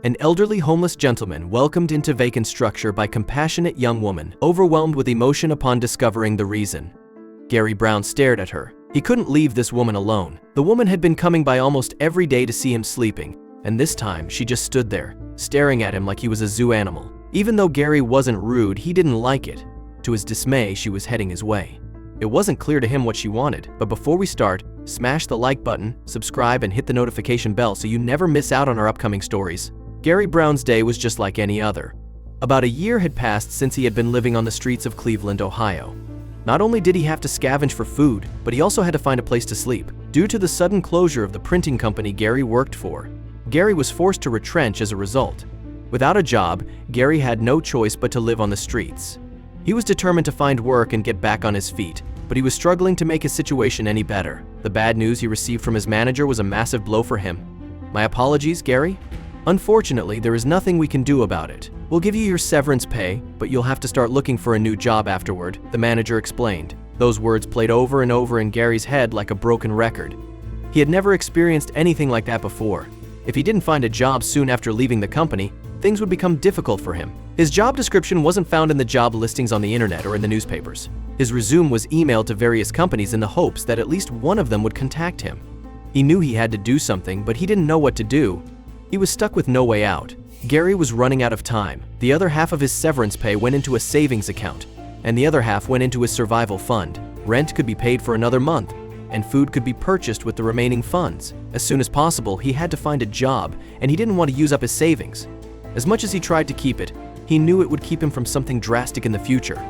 An elderly homeless gentleman welcomed into vacant structure by compassionate young woman, overwhelmed with emotion upon discovering the reason. Gary Brown stared at her. He couldn't leave this woman alone. The woman had been coming by almost every day to see him sleeping, and this time she just stood there, staring at him like he was a zoo animal. Even though Gary wasn't rude, he didn't like it. To his dismay, she was heading his way. It wasn't clear to him what she wanted, but before we start, smash the like button, subscribe, and hit the notification bell so you never miss out on our upcoming stories. Gary Brown's day was just like any other. About a year had passed since he had been living on the streets of Cleveland, Ohio. Not only did he have to scavenge for food, but he also had to find a place to sleep. Due to the sudden closure of the printing company Gary worked for, Gary was forced to retrench as a result. Without a job, Gary had no choice but to live on the streets. He was determined to find work and get back on his feet, but he was struggling to make his situation any better. The bad news he received from his manager was a massive blow for him. "My apologies, Gary. Unfortunately, there is nothing we can do about it. We'll give you your severance pay, but you'll have to start looking for a new job afterward," the manager explained. Those words played over and over in Gary's head like a broken record. He had never experienced anything like that before. If he didn't find a job soon after leaving the company, things would become difficult for him. His job description wasn't found in the job listings on the internet or in the newspapers. His resume was emailed to various companies in the hopes that at least one of them would contact him. He knew he had to do something, but he didn't know what to do. He was stuck with no way out. Gary was running out of time. The other half of his severance pay went into a savings account, and the other half went into his survival fund. Rent could be paid for another month, and food could be purchased with the remaining funds. As soon as possible, he had to find a job, and he didn't want to use up his savings. As much as he tried to keep it, he knew it would keep him from something drastic in the future.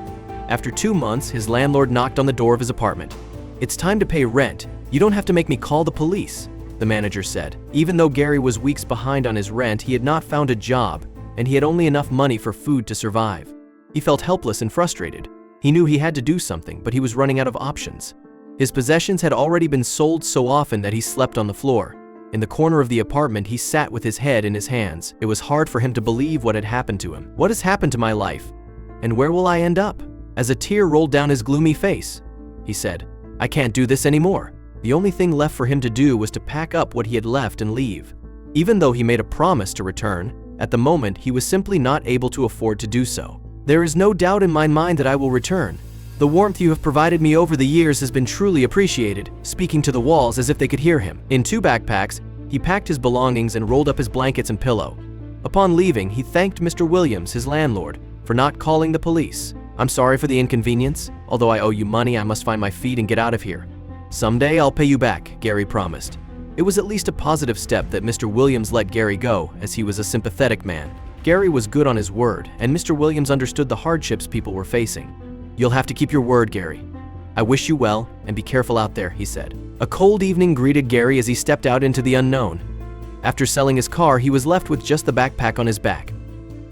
After 2 months, his landlord knocked on the door of his apartment. "It's time to pay rent. You don't have to make me call the police," the manager said. Even though Gary was weeks behind on his rent, he had not found a job, and he had only enough money for food to survive. He felt helpless and frustrated. He knew he had to do something, but he was running out of options. His possessions had already been sold so often that he slept on the floor. In the corner of the apartment, he sat with his head in his hands. It was hard for him to believe what had happened to him. What has happened to my life? And where will I end up? As a tear rolled down his gloomy face, he said, "I can't do this anymore." The only thing left for him to do was to pack up what he had left and leave. Even though he made a promise to return, at the moment he was simply not able to afford to do so. "There is no doubt in my mind that I will return. The warmth you have provided me over the years has been truly appreciated," speaking to the walls as if they could hear him. In 2 backpacks, he packed his belongings and rolled up his blankets and pillow. Upon leaving, he thanked Mr. Williams, his landlord, for not calling the police. "I'm sorry for the inconvenience. Although I owe you money, I must find my feet and get out of here. Someday I'll pay you back," Gary promised. It was at least a positive step that Mr. Williams let Gary go, as he was a sympathetic man. Gary was good on his word, and Mr. Williams understood the hardships people were facing. "You'll have to keep your word, Gary. I wish you well, and be careful out there," he said. A cold evening greeted Gary as he stepped out into the unknown. After selling his car, he was left with just the backpack on his back.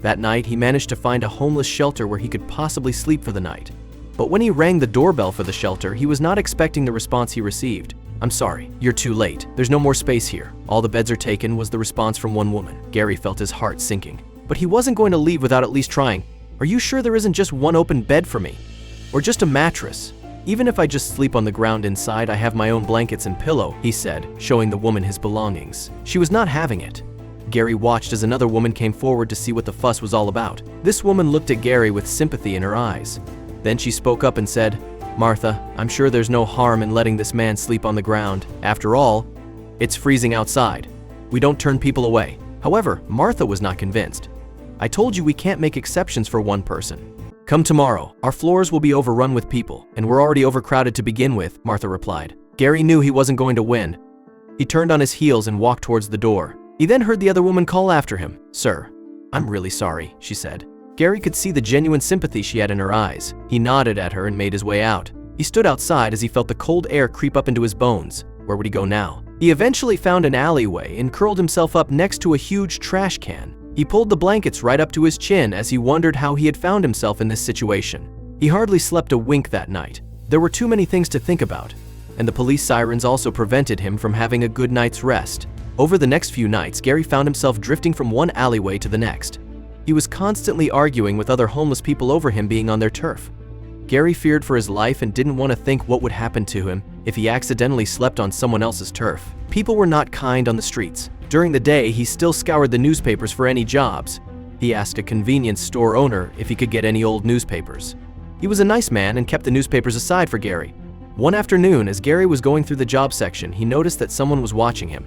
That night, he managed to find a homeless shelter where he could possibly sleep for the night. But when he rang the doorbell for the shelter, he was not expecting the response he received. "I'm sorry, you're too late. There's no more space here. All the beds are taken," was the response from one woman. Gary felt his heart sinking. But he wasn't going to leave without at least trying. "Are you sure there isn't just one open bed for me? Or just a mattress? Even if I just sleep on the ground inside, I have my own blankets and pillow," he said, showing the woman his belongings. She was not having it. Gary watched as another woman came forward to see what the fuss was all about. This woman looked at Gary with sympathy in her eyes. Then she spoke up and said, "Martha, I'm sure there's no harm in letting this man sleep on the ground. After all, it's freezing outside. We don't turn people away." However, Martha was not convinced. "I told you we can't make exceptions for one person. Come tomorrow. Our floors will be overrun with people, and we're already overcrowded to begin with," Martha replied. Gary knew he wasn't going to win. He turned on his heels and walked towards the door. He then heard the other woman call after him. "Sir, I'm really sorry," she said. Gary could see the genuine sympathy she had in her eyes. He nodded at her and made his way out. He stood outside as he felt the cold air creep up into his bones. Where would he go now? He eventually found an alleyway and curled himself up next to a huge trash can. He pulled the blankets right up to his chin as he wondered how he had found himself in this situation. He hardly slept a wink that night. There were too many things to think about, and the police sirens also prevented him from having a good night's rest. Over the next few nights, Gary found himself drifting from one alleyway to the next. He was constantly arguing with other homeless people over him being on their turf. Gary feared for his life and didn't want to think what would happen to him if he accidentally slept on someone else's turf. People were not kind on the streets. During the day, he still scoured the newspapers for any jobs. He asked a convenience store owner if he could get any old newspapers. He was a nice man and kept the newspapers aside for Gary. One afternoon, as Gary was going through the job section, he noticed that someone was watching him.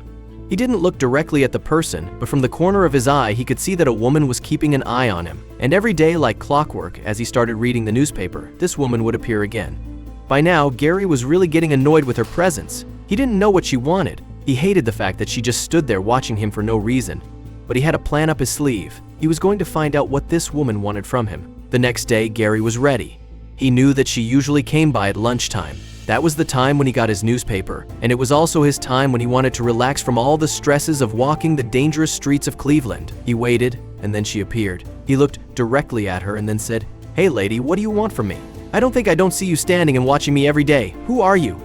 He didn't look directly at the person, but from the corner of his eye, he could see that a woman was keeping an eye on him. And every day, like clockwork, as he started reading the newspaper, this woman would appear again. By now, Gary was really getting annoyed with her presence. He didn't know what she wanted. He hated the fact that she just stood there watching him for no reason. But he had a plan up his sleeve. He was going to find out what this woman wanted from him. The next day, Gary was ready. He knew that she usually came by at lunchtime. That was the time when he got his newspaper, and it was also his time when he wanted to relax from all the stresses of walking the dangerous streets of Cleveland. He waited, and then she appeared. He looked directly at her and then said, "Hey lady, what do you want from me? I don't see you standing and watching me every day. Who are you?"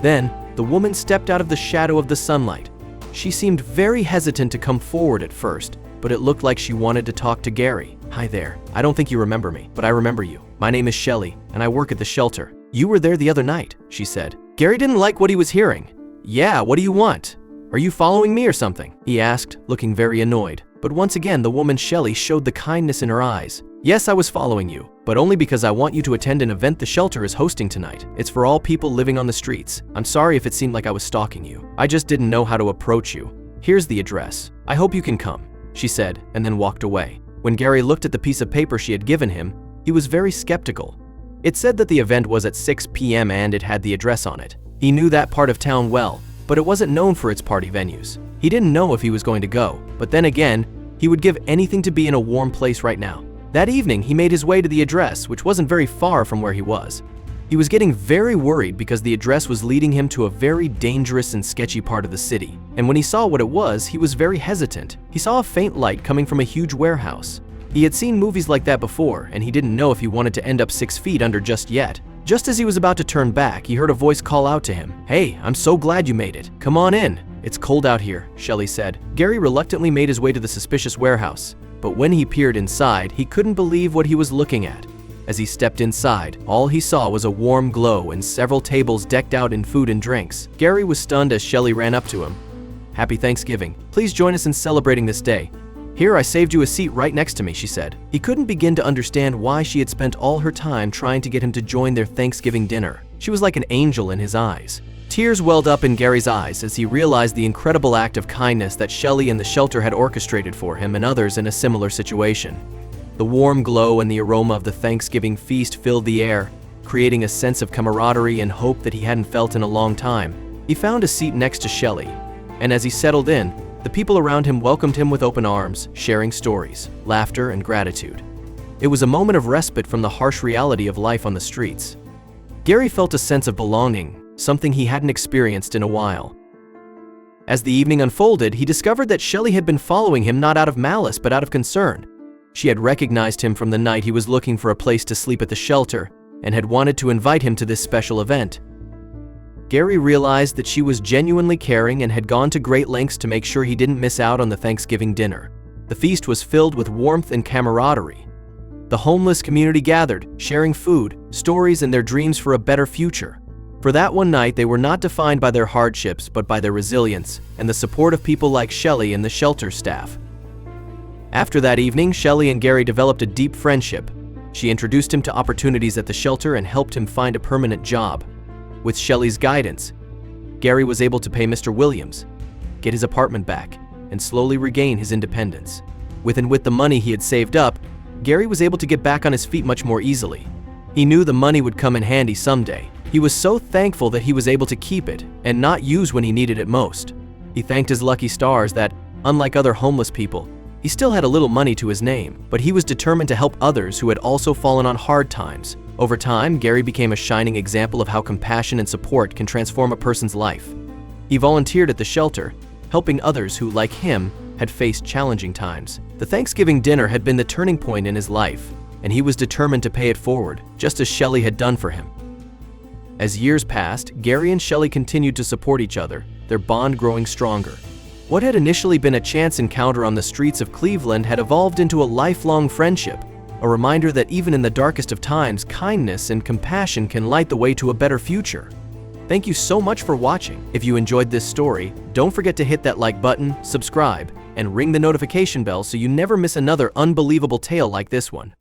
Then, the woman stepped out of the shadow of the sunlight. She seemed very hesitant to come forward at first, but it looked like she wanted to talk to Gary. "Hi there. I don't think you remember me, but I remember you. My name is Shelley, and I work at the shelter. You were there the other night," she said. Gary didn't like what he was hearing. "Yeah, what do you want? Are you following me or something?" he asked, looking very annoyed. But once again, the woman Shelley showed the kindness in her eyes. "Yes, I was following you, but only because I want you to attend an event the shelter is hosting tonight. It's for all people living on the streets. I'm sorry if it seemed like I was stalking you. I just didn't know how to approach you. Here's the address. I hope you can come," she said, and then walked away. When Gary looked at the piece of paper she had given him, he was very skeptical. It said that the event was at 6 p.m. and it had the address on it. He knew that part of town well, but it wasn't known for its party venues. He didn't know if he was going to go, but then again, he would give anything to be in a warm place right now. That evening, he made his way to the address, which wasn't very far from where he was. He was getting very worried because the address was leading him to a very dangerous and sketchy part of the city. And when he saw what it was, he was very hesitant. He saw a faint light coming from a huge warehouse. He had seen movies like that before, and he didn't know if he wanted to end up 6 feet under just yet. Just as he was about to turn back, he heard a voice call out to him. "Hey, I'm so glad you made it. Come on in. It's cold out here," Shelley said. Gary reluctantly made his way to the suspicious warehouse, but when he peered inside, he couldn't believe what he was looking at. As he stepped inside, all he saw was a warm glow and several tables decked out in food and drinks. Gary was stunned as Shelley ran up to him. "Happy Thanksgiving. Please join us in celebrating this day. Here, I saved you a seat right next to me," she said. He couldn't begin to understand why she had spent all her time trying to get him to join their Thanksgiving dinner. She was like an angel in his eyes. Tears welled up in Gary's eyes as he realized the incredible act of kindness that Shelley and the shelter had orchestrated for him and others in a similar situation. The warm glow and the aroma of the Thanksgiving feast filled the air, creating a sense of camaraderie and hope that he hadn't felt in a long time. He found a seat next to Shelley, and as he settled in, the people around him welcomed him with open arms, sharing stories, laughter, and gratitude. It was a moment of respite from the harsh reality of life on the streets. Gary felt a sense of belonging, something he hadn't experienced in a while. As the evening unfolded, he discovered that Shelley had been following him not out of malice but out of concern. She had recognized him from the night he was looking for a place to sleep at the shelter and had wanted to invite him to this special event. Gary realized that she was genuinely caring and had gone to great lengths to make sure he didn't miss out on the Thanksgiving dinner. The feast was filled with warmth and camaraderie. The homeless community gathered, sharing food, stories, and their dreams for a better future. For that one night, they were not defined by their hardships, but by their resilience and the support of people like Shelley and the shelter staff. After that evening, Shelley and Gary developed a deep friendship. She introduced him to opportunities at the shelter and helped him find a permanent job. With Shelley's guidance, Gary was able to pay Mr. Williams, get his apartment back, and slowly regain his independence. With the money he had saved up, Gary was able to get back on his feet much more easily. He knew the money would come in handy someday. He was so thankful that he was able to keep it and not use when he needed it most. He thanked his lucky stars that, unlike other homeless people, he still had a little money to his name, but he was determined to help others who had also fallen on hard times. Over time, Gary became a shining example of how compassion and support can transform a person's life. He volunteered at the shelter, helping others who, like him, had faced challenging times. The Thanksgiving dinner had been the turning point in his life, and he was determined to pay it forward, just as Shelley had done for him. As years passed, Gary and Shelley continued to support each other, their bond growing stronger. What had initially been a chance encounter on the streets of Cleveland had evolved into a lifelong friendship, a reminder that even in the darkest of times, kindness and compassion can light the way to a better future. Thank you so much for watching. If you enjoyed this story, don't forget to hit that like button, subscribe, and ring the notification bell so you never miss another unbelievable tale like this one.